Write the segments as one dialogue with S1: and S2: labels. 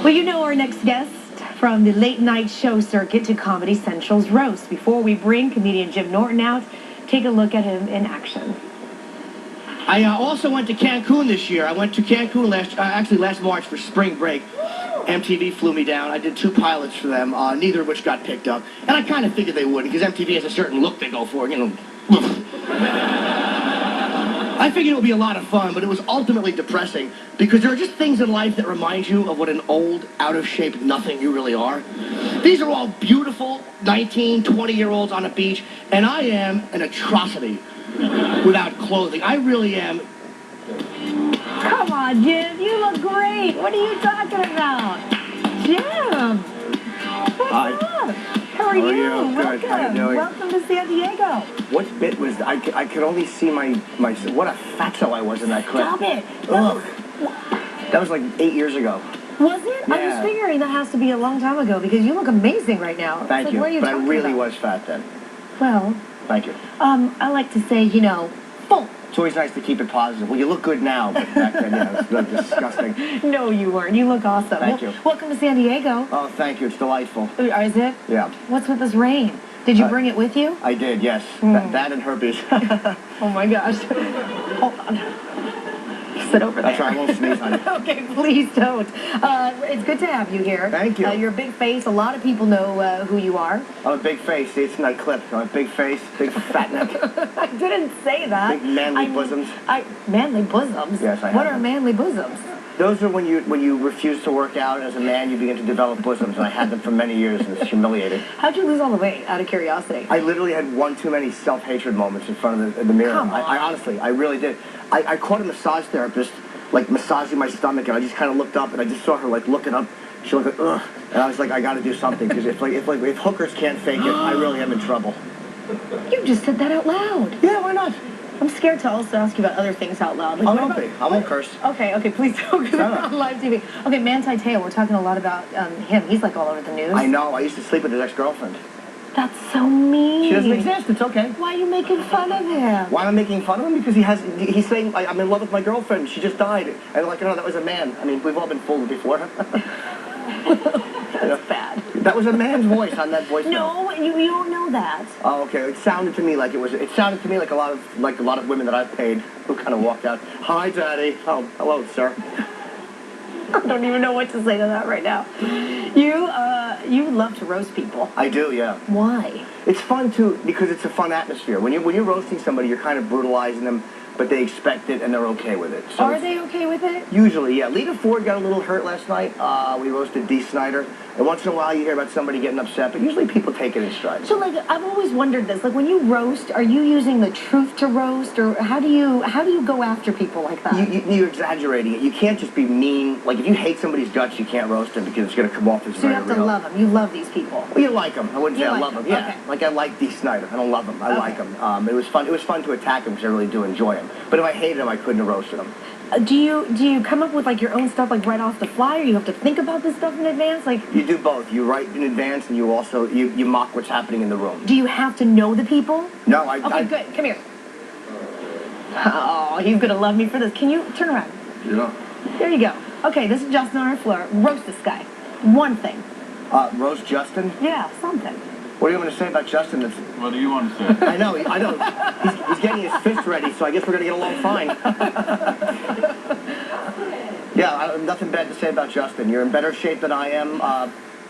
S1: Well, you know our next guest from the late night show circuit to Comedy Central's roast. Before we bring comedian Jim Norton out, take a look at him in action.
S2: I also went to Cancun this year. I went to Cancun last March for spring break. MTV flew me down. I did 2 pilots for them, neither of which got picked up. And I kind of figured they wouldn't, because MTV has a certain look they go for, you know. I figured it would be a lot of fun, but it was ultimately depressing, because there are just things in life that remind you of what an old, out-of-shape nothing you really are. These are all beautiful 19, 20-year-olds on a beach, and I am an atrocity without clothing. I really am.
S1: Come on, Jim. You look great. What are you talking about? Jim.
S2: Hi.
S1: How are you?
S2: Good.
S1: Welcome.
S2: How you doing?
S1: Welcome to San Diego.
S2: What bit was that? I could only see my what a fatso I was in that clip.
S1: Stop it.
S2: Ugh. That was like 8 years ago.
S1: Was it?
S2: Yeah.
S1: I was figuring that has to be a long time ago because you look amazing right now.
S2: Thank you.
S1: What are you
S2: But I
S1: talking
S2: really
S1: about?
S2: was fat then.
S1: Well,
S2: Thank you.
S1: I like to say, you know, full.
S2: It's always nice to keep it positive. Well, you look good now, but back then, yeah, it's really disgusting.
S1: No, you weren't. You look awesome.
S2: Thank you.
S1: Welcome to San Diego.
S2: Oh, thank you. It's delightful.
S1: Is it?
S2: Yeah.
S1: What's with this rain? Did you bring it with you?
S2: I did, yes. That and herpes.
S1: Oh my gosh. Hold on. Sit over there.
S2: That's right, I won't sneeze on you.
S1: Okay, please don't. It's good to have you here.
S2: Thank you.
S1: You're a big face. A lot of people know who you are.
S2: I'm a big face. See, it's in that clip. I'm a big face, big fat neck.
S1: I didn't say that.
S2: Big manly bosoms.
S1: Manly bosoms?
S2: Yes, I have
S1: What are
S2: them.
S1: manly bosoms?
S2: Those are when you refuse to work out as a man, you begin to develop bosoms, and I had them for many years, and it's humiliating.
S1: How'd you lose all the weight, out of curiosity?
S2: I literally had one too many self-hatred moments in front of the mirror.
S1: Come on.
S2: I honestly, I really did. I caught a massage therapist, like, massaging my stomach, and I just kind of looked up, and I just saw her, like, looking up. She looked like, ugh. And I was like, I got to do something, because if hookers can't fake it, I really am in trouble.
S1: You just said that out loud.
S2: Yeah, why not?
S1: I'm scared to also ask you about other things out loud. Like,
S2: I
S1: what
S2: won't
S1: about-
S2: be. I won't curse.
S1: Okay, please don't, because
S2: No.
S1: we're on live TV. Okay, Manti Te'o, we're talking a lot about him. He's like all over the news.
S2: I know. I used to sleep with his ex-girlfriend.
S1: That's so mean.
S2: She doesn't exist. It's okay.
S1: Why are you making fun of him?
S2: Why am I making fun of him? Because he's saying, I'm in love with my girlfriend. She just died. And like, no, that was a man. I mean, we've all been fooled before.
S1: That's bad.
S2: That was a man's voice on that voice.
S1: No, you don't know that.
S2: Oh, okay. It sounded to me like it sounded to me like a lot of women that I've paid who kind of walked out. Hi, Daddy. Oh, hello, sir.
S1: I don't even know what to say to that right now. You love to roast people.
S2: I do, yeah.
S1: Why?
S2: It's fun too because it's a fun atmosphere. When you're roasting somebody, you're kind of brutalizing them, but they expect it and they're okay with it. So
S1: Are they okay with it?
S2: Usually, yeah. Lita Ford got a little hurt last night. We roasted Dee Snider. And once in a while you hear about somebody getting upset, but usually people take it in stride.
S1: So, like, I've always wondered this. Like, when you roast, are you using the truth to roast, or how do you go after people like that?
S2: You're exaggerating it. You can't just be mean. Like, if you hate somebody's guts, you can't roast them because it's going to come off as
S1: So
S2: very
S1: you have to
S2: real.
S1: love them. You love these people.
S2: Well, you like them. I wouldn't say
S1: You
S2: I
S1: like
S2: love
S1: them.
S2: them. Yeah,
S1: Okay.
S2: like I like Dee Snider. I don't love him. I like him. It was fun. It was fun to attack him because I really do enjoy him. But if I hated him, I couldn't have roasted him.
S1: Do you come up with, like, your own stuff, like, right off the fly, or you have to think about this stuff in advance? Like,
S2: You do both. You write in advance, and you also you mock what's happening in the room.
S1: do you have to know the people?
S2: No,
S1: Okay, good. Come here. Oh, he's gonna love me for this. Can you turn around?
S2: Yeah.
S1: There you go. Okay, this is Justin on our floor. Roast this guy. One thing.
S2: Roast Justin.
S1: Yeah, something.
S2: What do you want to say about Justin?
S3: What do you want to say?
S2: I know. He's getting his fist ready, so I guess we're going to get along fine. Yeah, I have nothing bad to say about Justin. You're in better shape than I am.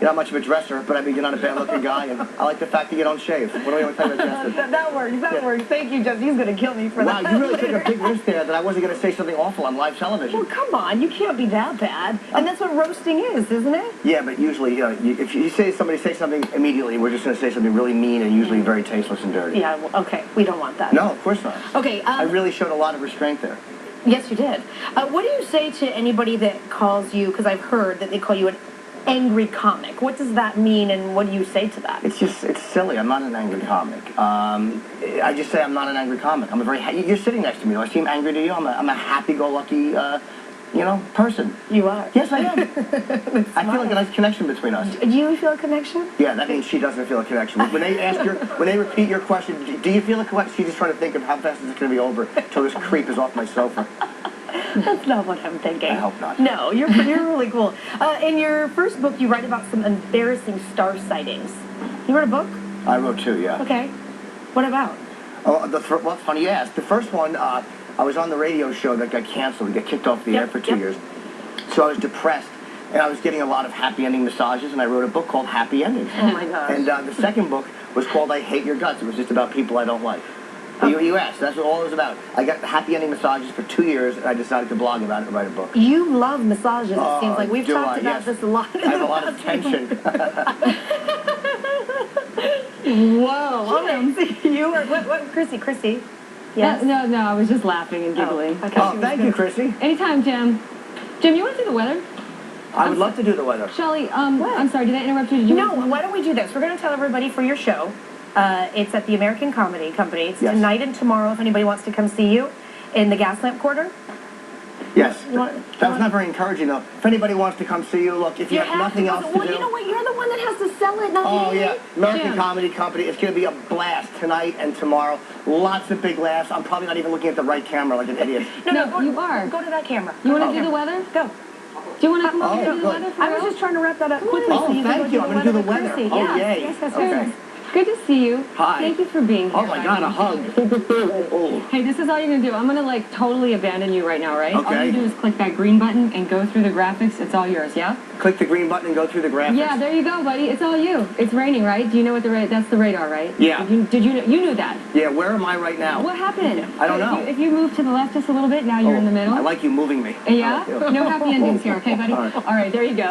S2: You're not much of a dresser, but I mean, you're not a bad-looking guy, and I like the fact that you don't shave. What do you want to tell you about Justin?
S1: That works. That works. Thank you, Justin. He's gonna kill me for
S2: Wow,
S1: that.
S2: you really took a big risk there that I wasn't going to say something awful on live television.
S1: Well, come on. You can't be that bad. And that's what roasting is, isn't it?
S2: Yeah, but usually, if you say somebody say something immediately, we're just going to say something really mean and usually very tasteless and dirty.
S1: Yeah. Well, okay. We don't want that.
S2: No, of course not.
S1: Okay.
S2: I really showed a lot of restraint there.
S1: Yes, you did. What do you say to anybody that calls you? Because I've heard that they call you an angry comic. What does that mean, and what do you say to that?
S2: It's silly. I'm not an angry comic. I just say I'm not an angry comic. I'm a very, you're sitting next to me. Do I seem angry to you? I'm a happy-go-lucky, person.
S1: You are.
S2: Yes, I am. I feel like a nice connection between us.
S1: Do you feel a connection?
S2: Yeah, that means she doesn't feel a connection. When they repeat your question, do you feel a connection? She's just trying to think of how fast is it going to be over until this creep is off my sofa.
S1: That's not what I'm thinking.
S2: I hope not.
S1: No, you're really cool. In your first book, you write about some embarrassing star sightings. You wrote a book?
S2: I wrote 2, yeah.
S1: Okay. What about?
S2: Oh, well, it's funny you asked. The first one, I was on the radio show that got canceled. We got kicked off the air for 2 years. So I was depressed, and I was getting a lot of happy ending massages, and I wrote a book called Happy Endings.
S1: Oh, my gosh.
S2: And the second book was called I Hate Your Guts. It was just about people I don't like. You asked. That's what all it was about. I got happy ending massages for 2 years, and I decided to blog about it and write a book.
S1: You love massages, it seems like. We've
S2: do
S1: talked
S2: I?
S1: about
S2: Yes.
S1: this a lot.
S2: I have a lot of tension.
S1: Whoa. Okay. You are, what, Chrissy? Yes?
S3: No, I was just laughing and giggling.
S1: Okay.
S2: Oh, thank you, Chrissy.
S3: Anytime, Jim. Jim, you want to do the weather?
S2: I would love to do the weather.
S3: Shelly, I'm sorry, did I interrupt you? Did you
S1: No, why don't we do this? We're going to tell everybody for your show. It's at the American Comedy Company. It's
S2: Yes.
S1: tonight and tomorrow if anybody wants to come see you in the Gaslamp Quarter.
S2: Yes.
S1: You want-
S2: That was not very encouraging, though. If anybody wants to come see you, look, if you have nothing else to
S1: Well,
S2: do.
S1: you know what? You're the one that has to sell it, not
S2: Oh,
S1: me.
S2: yeah. American
S3: Jim.
S2: Comedy Company. It's going to be a blast tonight and tomorrow. Lots of big laughs. I'm probably not even looking at the right camera like an idiot.
S3: No,
S1: go,
S3: you are.
S1: Go to that camera.
S3: You want
S1: Go
S3: to do the
S1: there.
S3: weather?
S1: Go.
S3: Do you want to come over
S2: Oh,
S3: and do the
S2: good.
S3: weather for
S1: I was
S3: real?
S1: just trying to wrap that up quickly
S2: Oh,
S1: so you
S2: thank
S1: can
S2: you.
S1: go
S2: I'm
S1: do
S2: gonna do the
S1: with
S2: weather.
S1: Chrissy.
S2: Oh,
S1: yes,
S2: yay.
S1: Yes,
S2: Okay.
S3: Good to see you.
S2: Hi.
S3: Thank you for being here.
S2: Oh, my God, a hug. Oh.
S3: Hey, this is all you're going to do. I'm going to, totally abandon you right now, right? All
S2: Okay.
S3: you do is click that green button and go through the graphics. It's all yours, yeah?
S2: Click the green button and go through the graphics.
S3: Yeah, there you go, buddy. It's all you. It's raining, right? Do you know what that's the radar, right?
S2: Yeah.
S3: Did you knew that?
S2: Yeah, where am I right now?
S3: What happened?
S2: I don't know.
S3: If you move to the left just a little bit, now you're in the middle.
S2: I like you moving me.
S3: Yeah?
S2: I like you.
S3: No happy endings here, okay, buddy?
S2: All right.
S3: All right, there you go.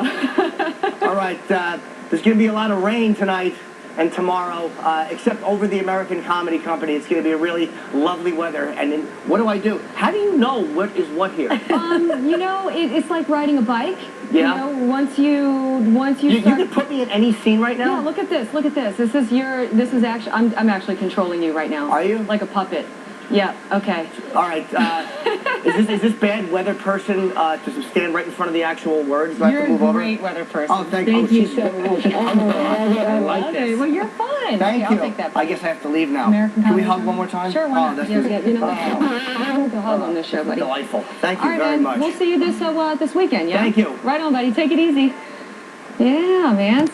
S2: All right, there's going to be a lot of rain tonight and tomorrow, except over the American Comedy Company. It's going to be a really lovely weather. And then, what do I do? How do you know what is what here?
S3: It's like riding a bike.
S2: Yeah.
S3: You know, once you
S2: You
S3: start.
S2: can put me in any scene right now?
S3: Yeah, look at this. Look at this. This is actually. I'm actually controlling you right now.
S2: Are you?
S3: Like a puppet. Yeah. Okay.
S2: All right, is this bad weather person to stand right in front of the actual words? Do I have
S3: You're
S2: to move
S3: a
S2: over?
S3: great weather person.
S2: Oh, thank you.
S3: you
S2: She's-
S3: so much.
S2: I like
S3: Love
S2: this.
S3: it. Well, you're fun.
S2: Thank
S3: okay,
S2: you.
S3: I'll take that.
S2: I guess I have to leave now.
S3: American
S2: Can we
S3: Comedy
S2: hug one more time?
S3: Sure, why
S2: Oh,
S3: not?
S2: that's
S3: Yeah, you know what? The hug on this show, buddy.
S2: delightful. Thank you
S3: All right,
S2: very
S3: man.
S2: much.
S3: We'll see you this weekend, yeah?
S2: Thank you.
S3: Right on, buddy. Take it easy. Yeah, man.